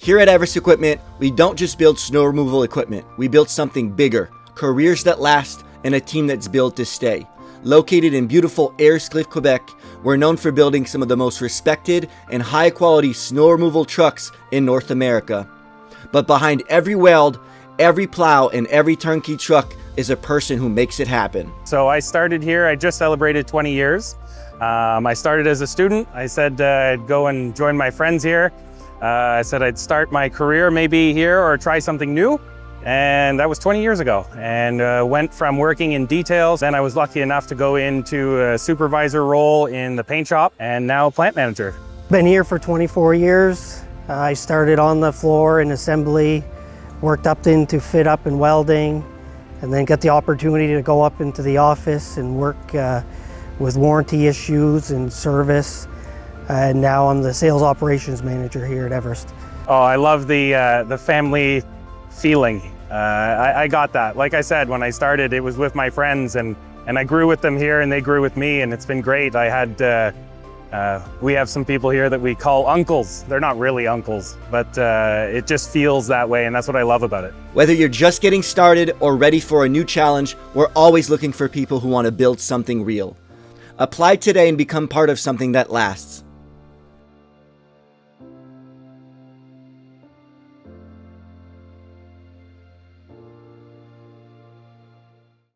Here at Everest Equipment, we don't just build snow removal equipment, we build something bigger, careers that last, and a team that's built to stay. Located in beautiful Everest, Quebec, we're known for building some of the most respected and high-quality snow removal trucks in North America. But behind every weld, every plow, and every turnkey truck is a person who makes it happen. So I started here, I just celebrated 20 years. I started as a student. I said I'd go and join my friends here. I said I'd start my career maybe here or try something new. And that was 20 years ago. And went from working in details, then I was lucky enough to go into a supervisor role in the paint shop and now plant manager. Been here for 24 years. I started on the floor in assembly, worked up into fit up and welding, and then got the opportunity to go up into the office and work with warranty issues and service. And now I'm the sales operations manager here at Everest. Oh, I love the family feeling. I got that. Like I said, when I started, it was with my friends, and I grew with them here, and they grew with me, and it's been great. I had we have some people here that we call uncles. They're not really uncles, but it just feels that way, and that's what I love about it. Whether you're just getting started or ready for a new challenge, we're always looking for people who want to build something real. Apply today and become part of something that lasts.